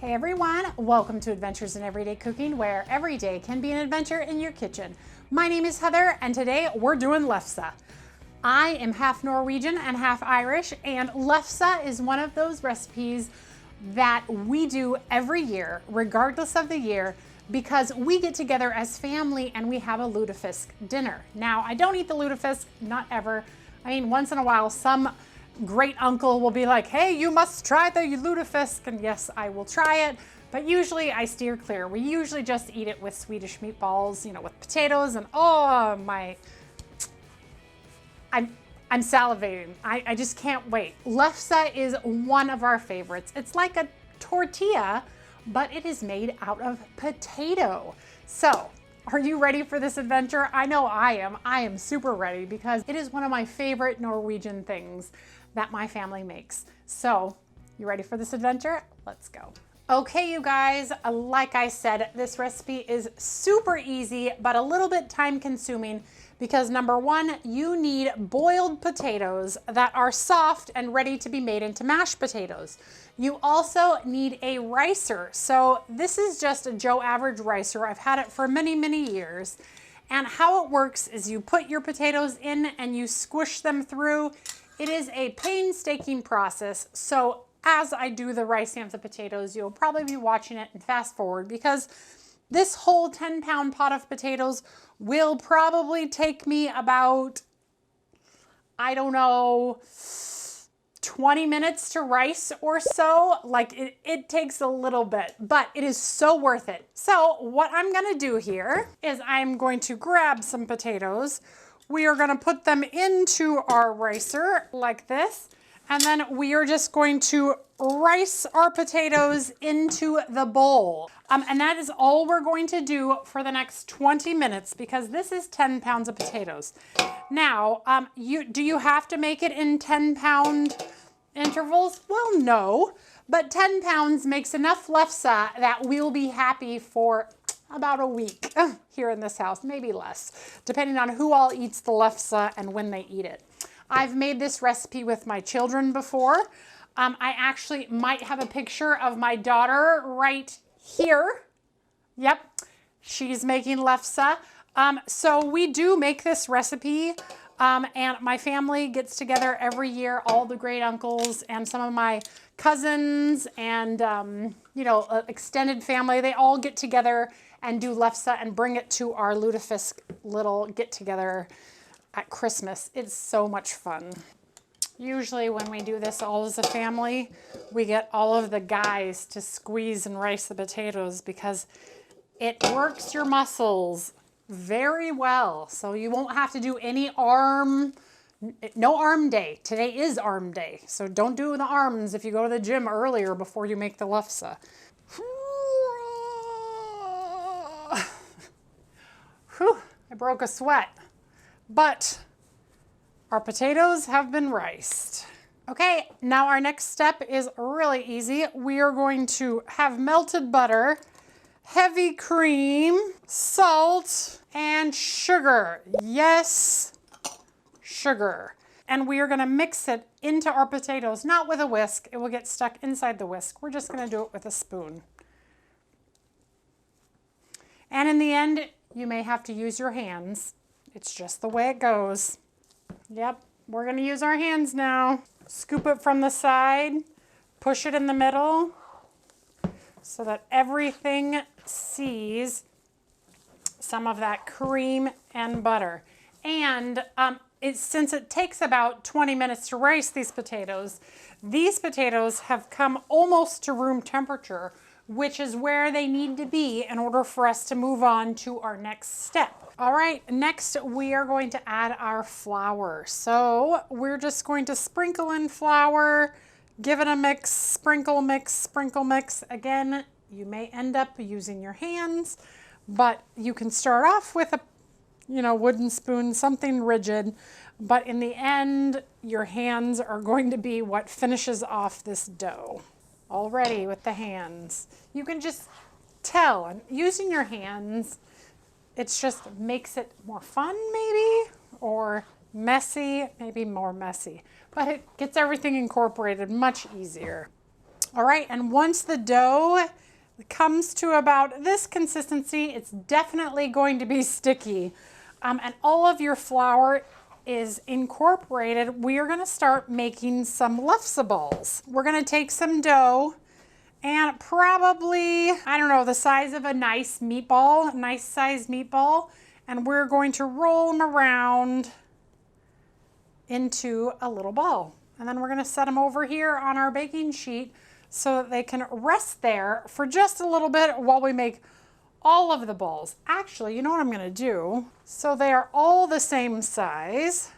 Hey everyone, welcome to Adventures in Everyday Cooking, where every day can be an adventure in your kitchen. My name is Heather, and today we're doing lefse. I am half Norwegian and half Irish, and lefse is one of those recipes that we do every year, regardless of the year, because we get together as family and we have a lutefisk dinner. Now, I don't eat the lutefisk, not ever. I mean, once in a while, some great uncle will be like, hey, you must try the lutefisk, and yes, I will try it, but usually I steer clear. We usually just eat it with Swedish meatballs, you know, with potatoes, and oh my, I'm salivating. I just can't wait. Lefse is one of our favorites. It's like a tortilla, but it is made out of potato. So, are you ready for this adventure? I know I am. I am super ready because it is one of my favorite Norwegian things that my family makes. So, you ready for this adventure? Let's go. Okay, you guys, like I said, this recipe is super easy, but a little bit time consuming because number one, you need boiled potatoes that are soft and ready to be made into mashed potatoes. You also need a ricer. So this is just a Joe Average ricer. I've had it for many, many years. And how it works is you put your potatoes in and you squish them through. It is a painstaking process. So as I do the rice and the potatoes, you'll probably be watching it and fast forward because this whole 10-pound pot of potatoes will probably take me about, I don't know, 20 minutes to rice or so. Like it takes a little bit, but it is so worth it. So what I'm gonna do here is I'm going to grab some potatoes. We are gonna put them into our ricer like this. And then we are just going to rice our potatoes into the bowl. And that is all we're going to do for the next 20 minutes because this is 10 pounds of potatoes. Now, do you have to make it in 10-pound intervals? Well, no, but 10 pounds makes enough lefse that we'll be happy for about a week here in this house, maybe less, depending on who all eats the lefse and when they eat it. I've made this recipe with my children before. I actually might have a picture of my daughter right here. Yep, she's making lefse. So we do make this recipe and my family gets together every year, all the great uncles and some of my cousins and you know, extended family, they all get together and do lefse and bring it to our lutefisk little get together at Christmas. It's so much fun. Usually when we do this all as a family, we get all of the guys to squeeze and rice the potatoes because it works your muscles very well. So you won't have to do any no arm day. Today is arm day. So don't do the arms if you go to the gym earlier before you make the lefse. Whew, I broke a sweat. But our potatoes have been riced. Okay, now our next step is really easy. We are going to have melted butter, heavy cream, salt, and sugar. Yes, sugar. And we are gonna mix it into our potatoes, not with a whisk. It will get stuck inside the whisk. We're just gonna do it with a spoon. And in the end, you may have to use your hands. It's just the way it goes. Yep, we're gonna use our hands now. Scoop it from the side, push it in the middle so that everything sees some of that cream and butter. And since it takes about 20 minutes to rice these potatoes have come almost to room temperature, which is where they need to be in order for us to move on to our next step. All right, next we are going to add our flour. So we're just going to sprinkle in flour, give it a mix, sprinkle, mix, sprinkle, mix. Again, you may end up using your hands, but you can start off with a wooden spoon, something rigid, but in the end, your hands are going to be what finishes off this dough. Already with the hands. You can just tell, and using your hands, it just makes it more fun maybe, or messy, maybe more messy, but it gets everything incorporated much easier. All right, and once the dough comes to about this consistency, it's definitely going to be sticky. And all of your flour is incorporated. We are gonna start making some lefse balls. We're gonna take some dough and probably, I don't know, the size of a nice meatball, nice sized meatball, and we're going to roll them around into a little ball. And then we're gonna set them over here on our baking sheet so that they can rest there for just a little bit while we make all of the balls. Actually, you know what I'm gonna do? So they are all the same size.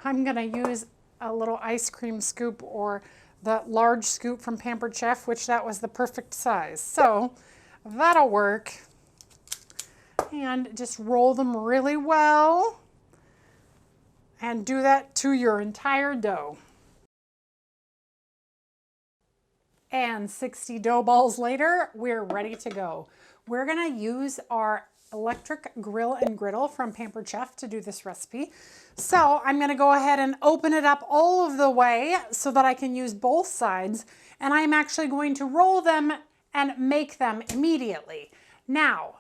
I'm gonna use a little ice cream scoop or the large scoop from Pampered Chef, which that was the perfect size. So that'll work. And just roll them really well and do that to your entire dough. And 60 dough balls later, we're ready to go. We're gonna use our electric grill and griddle from Pampered Chef to do this recipe. So I'm gonna go ahead and open it up all of the way so that I can use both sides, and I'm actually going to roll them and make them immediately. Now,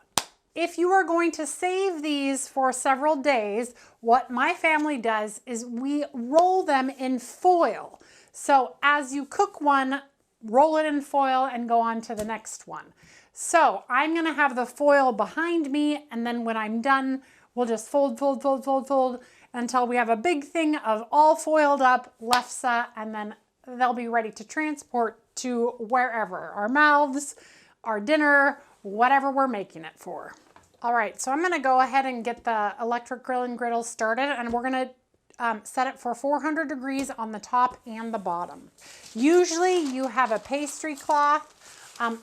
if you are going to save these for several days, what my family does is we roll them in foil. So as you cook one, roll it in foil and go on to the next one. So I'm gonna have the foil behind me, and then when I'm done, we'll just fold until we have a big thing of all foiled up lefse, and then they'll be ready to transport to wherever, our mouths, our dinner, whatever we're making it for. All right, so I'm gonna go ahead and get the electric grill and griddle started, and we're gonna set it for 400 degrees on the top and the bottom. Usually you have a pastry cloth.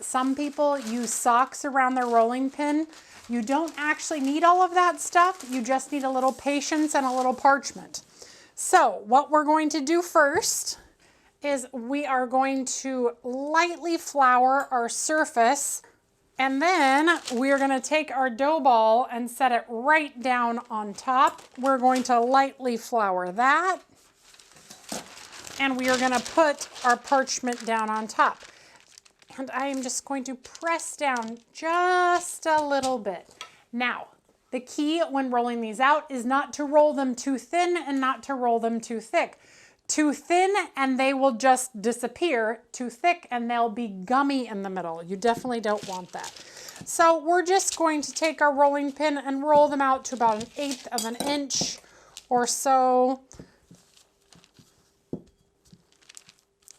Some people use socks around their rolling pin. You don't actually need all of that stuff. You just need a little patience and a little parchment. So what we're going to do first is we are going to lightly flour our surface, and then we're gonna take our dough ball and set it right down on top. We're going to lightly flour that, and we are gonna put our parchment down on top. And I am just going to press down just a little bit. Now, the key when rolling these out is not to roll them too thin and not to roll them too thick. Too thin and they will just disappear. Too thick and they'll be gummy in the middle. You definitely don't want that. So we're just going to take our rolling pin and roll them out to about 1/8 of an inch or so.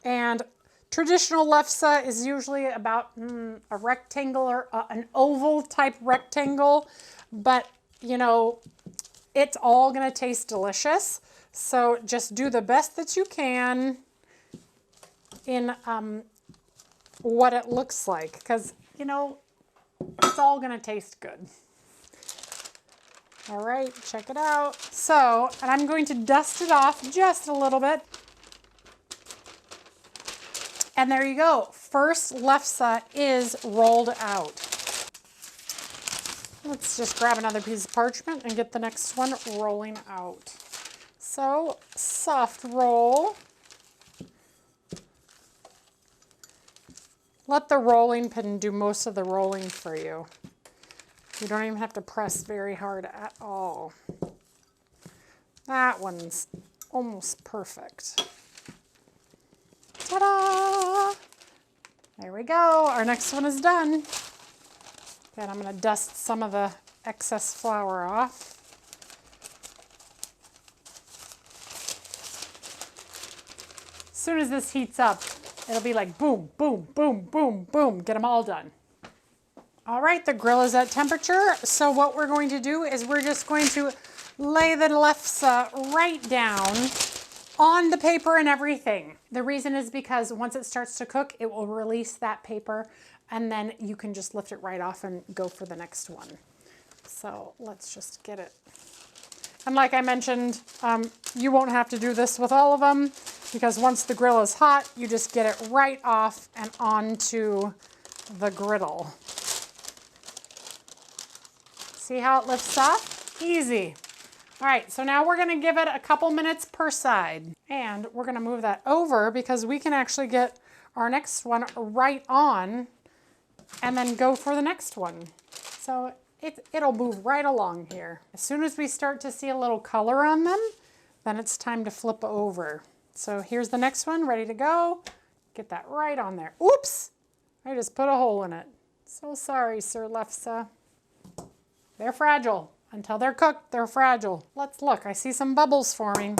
And traditional lefse is usually about a rectangle or an oval type rectangle, but you know, it's all gonna taste delicious. So just do the best that you can in what it looks like, because you know, it's all gonna taste good. All right, check it out. So, and I'm going to dust it off just a little bit. And there you go. First lefse is rolled out. Let's just grab another piece of parchment and get the next one rolling out. So, soft roll. Let the rolling pin do most of the rolling for you. You don't even have to press very hard at all. That one's almost perfect. Ta-da! There we go. Our next one is done. And I'm going to dust some of the excess flour off. As soon as this heats up, it'll be like boom, boom, boom, boom, boom. Get them all done. All right, the grill is at temperature. So what we're going to do is we're just going to lay the lefse right down on the paper and everything. The reason is because once it starts to cook, it will release that paper, and then you can just lift it right off and go for the next one. So let's just get it. And like I mentioned, you won't have to do this with all of them, because once the grill is hot, you just get it right off and onto the griddle. See how it lifts off? Easy. All right, so now we're gonna give it a couple minutes per side. And we're gonna move that over because we can actually get our next one right on and then go for the next one. So it'll move right along here. As soon as we start to see a little color on them, then it's time to flip over. So here's the next one, ready to go. Get that right on there. Oops, I just put a hole in it. So sorry, Sir Lefse. They're fragile. Until they're cooked, they're fragile. Let's look, I see some bubbles forming.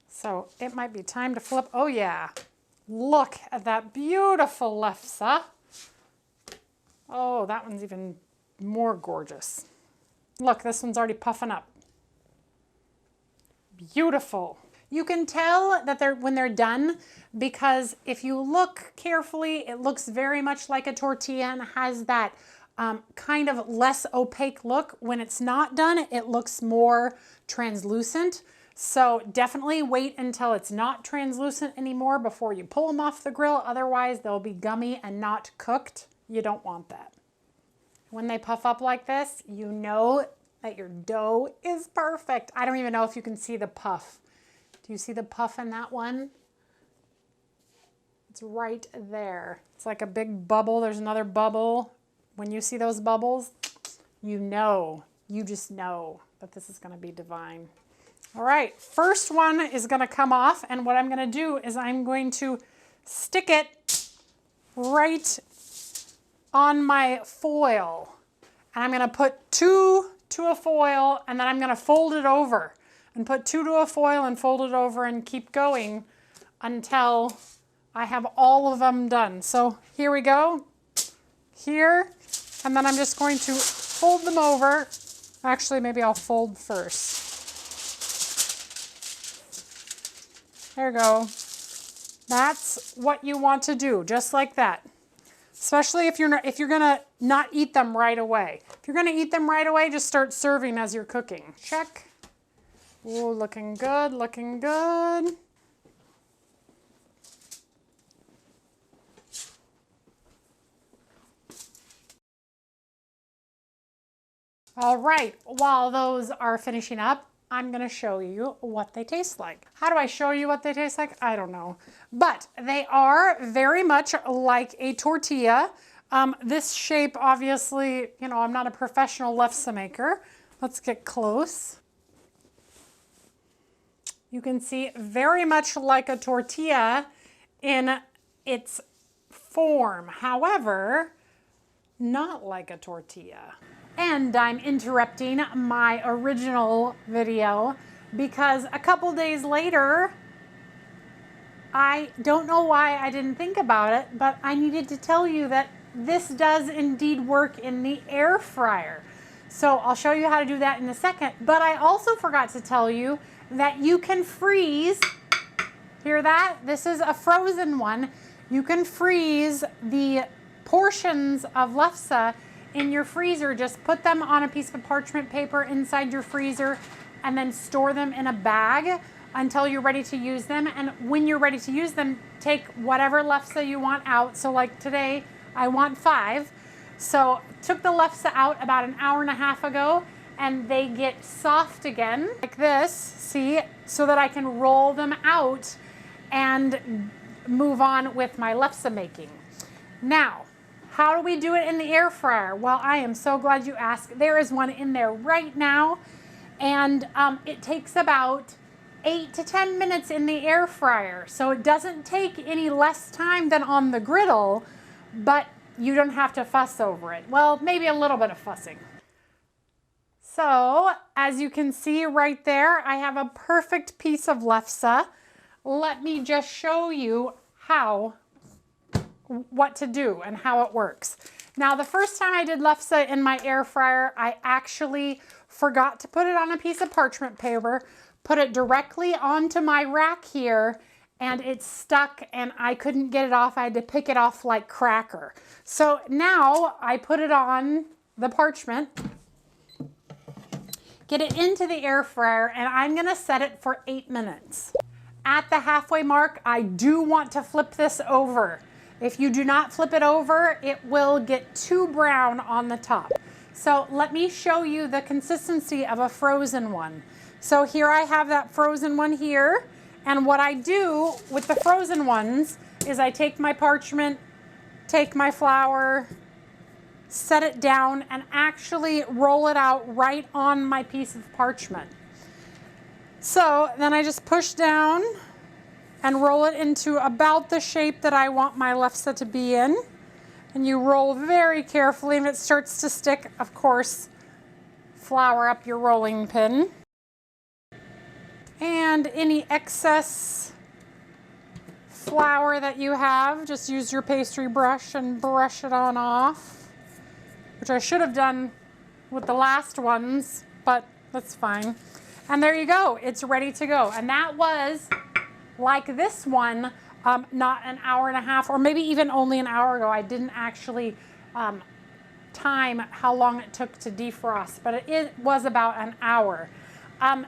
So it might be time to flip. Oh yeah, look at that beautiful Lefse. Oh, that one's even more gorgeous. Look, this one's already puffing up. Beautiful. You can tell that when they're done because if you look carefully, it looks very much like a tortilla and has that kind of less opaque look. When it's not done, it looks more translucent. So definitely wait until it's not translucent anymore before you pull them off the grill. Otherwise, they'll be gummy and not cooked. You don't want that. When they puff up like this, you know that your dough is perfect. I don't even know if you can see the puff. Do you see the puff in that one? It's right there. It's like a big bubble. There's another bubble. When you see those bubbles, you just know that this is going to be divine. All right, first one is going to come off, and what I'm going to do is I'm going to stick it right on my foil. And I'm going to put 2 to a foil, and then I'm going to fold it over and put 2 to a foil and fold it over and keep going until I have all of them done. So here we go, here, and then I'm just going to fold them over. Actually, maybe I'll fold first. There you go. That's what you want to do, just like that. Especially if you're gonna not eat them right away. If you're gonna eat them right away, just start serving as you're cooking. Check. Ooh, looking good, looking good. All right, while those are finishing up, I'm gonna show you what they taste like. How do I show you what they taste like? I don't know. But they are very much like a tortilla. This shape, obviously, you know, I'm not a professional lefse maker. Let's get close. You can see very much like a tortilla in its form. However, not like a tortilla. And I'm interrupting my original video because a couple days later, I don't know why I didn't think about it, but I needed to tell you that this does indeed work in the air fryer. So I'll show you how to do that in a second. But I also forgot to tell you that you can freeze, hear that? This is a frozen one. You can freeze the portions of lefse in your freezer. Just put them on a piece of parchment paper inside your freezer and then store them in a bag until you're ready to use them. And when you're ready to use them, take whatever lefse you want out. So like today, I want 5. So took the lefse out about an hour and a half ago, and they get soft again like this, see, so that I can roll them out and move on with my lefse making. Now, how do we do it in the air fryer? Well, I am so glad you asked. There is one in there right now, and it takes about 8 to 10 minutes in the air fryer. So it doesn't take any less time than on the griddle, but you don't have to fuss over it. Well, maybe a little bit of fussing. So, as you can see right there, I have a perfect piece of lefse. Let me just show you what to do and how it works. Now, the first time I did lefse in my air fryer, I actually forgot to put it on a piece of parchment paper, put it directly onto my rack here, and it stuck and I couldn't get it off. I had to pick it off like cracker. So now I put it on the parchment, get it into the air fryer, and I'm gonna set it for 8 minutes. At the halfway mark, I do want to flip this over. If you do not flip it over, it will get too brown on the top. So let me show you the consistency of a frozen one. So here I have that frozen one here, And what I do with the frozen ones is I take my parchment, take my flour, set it down, and actually roll it out right on my piece of parchment. So then I just push down and roll it into about the shape that I want my lefse to be in. And you roll very carefully. If it starts to stick, of course, flour up your rolling pin. And any excess flour that you have, just use your pastry brush and brush it on off, which I should have done with the last ones, but that's fine. And there you go, it's ready to go. And that was, like this one, not an hour and a half, or maybe even only an hour ago. I didn't actually time how long it took to defrost, but it was about an hour.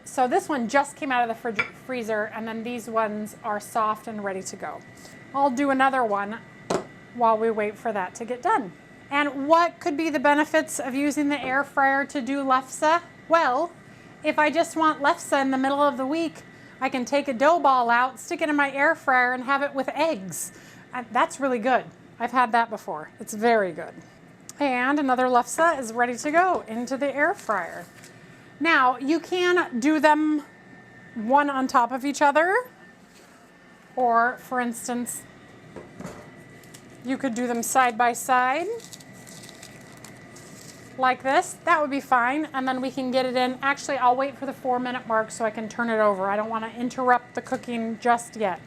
So this one just came out of the freezer, and then these ones are soft and ready to go. I'll do another one while we wait for that to get done. And what could be the benefits of using the air fryer to do lefse? Well, if I just want lefse in the middle of the week, I can take a dough ball out, stick it in my air fryer, and have it with eggs. That's really good. I've had that before. It's very good. And another lefse is ready to go into the air fryer. Now, you can do them one on top of each other, or for instance, you could do them side by side like this. That would be fine, and then we can get it in. Actually, I'll wait for the 4-minute mark so I can turn it over. I don't want to interrupt the cooking just yet.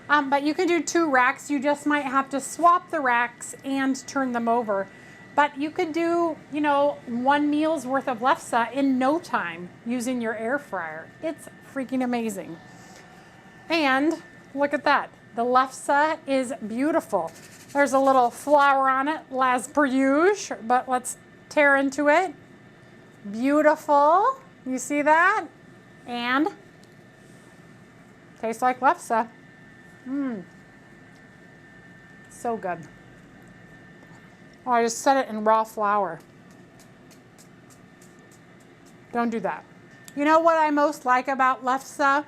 But you can do 2 racks. You just might have to swap the racks and turn them over. But you could do, 1 meal's worth of lefse in no time using your air fryer. It's freaking amazing. And look at that. The lefse is beautiful. There's a little flour on it, as per usual, but let's tear into it. Beautiful. You see that? And tastes like lefse. So good. Oh, I just set it in raw flour. Don't do that. You know what I most like about lefse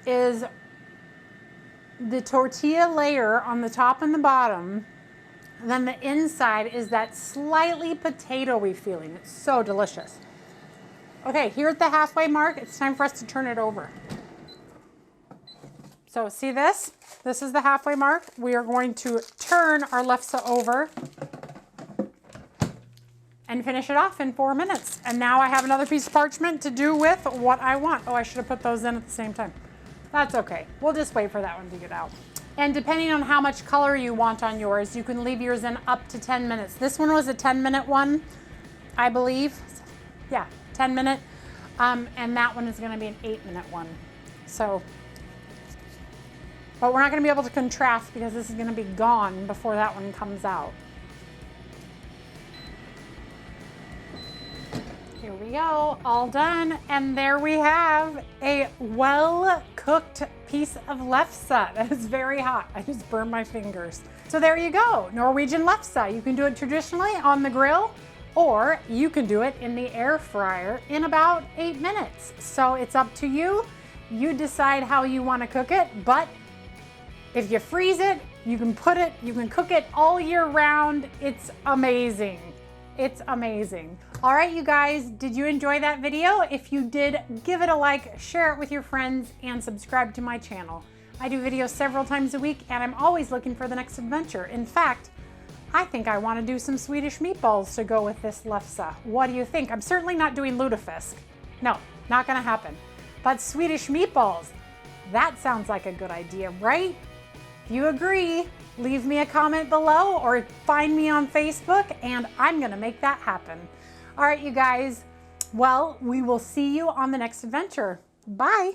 is the tortilla layer on the top and the bottom. And then the inside is that slightly potato-y feeling. It's so delicious. Okay, here at the halfway mark, it's time for us to turn it over. So see this? This is the halfway mark. We are going to turn our lefse over and finish it off in 4 minutes. And now I have another piece of parchment to do with what I want. Oh, I should have put those in at the same time. That's okay. We'll just wait for that one to get out. And depending on how much color you want on yours, you can leave yours in up to 10 minutes. This one was a 10-minute one, I believe. Yeah, 10-minute. And that one is going to be an 8-minute one. So, but we're not going to be able to contrast because this is going to be gone before that one comes out. Here we go, all done. And there we have a well-cooked piece of lefse. That is very hot. I just burned my fingers. So there you go, Norwegian lefse. You can do it traditionally on the grill, or you can do it in the air fryer in about 8 minutes. So it's up to you. You decide how you want to cook it, but if you freeze it, you can cook it all year round. It's amazing. It's amazing. All right, you guys, did you enjoy that video? If you did, give it a like, share it with your friends, and subscribe to my channel. I do videos several times a week, and I'm always looking for the next adventure. In fact, I think I want to do some Swedish meatballs to go with this lefse. What do you think? I'm certainly not doing lutefisk. No, not gonna happen. But Swedish meatballs, that sounds like a good idea, right? If you agree, leave me a comment below or find me on Facebook, and I'm gonna make that happen. All right, you guys, well, we will see you on the next adventure. Bye.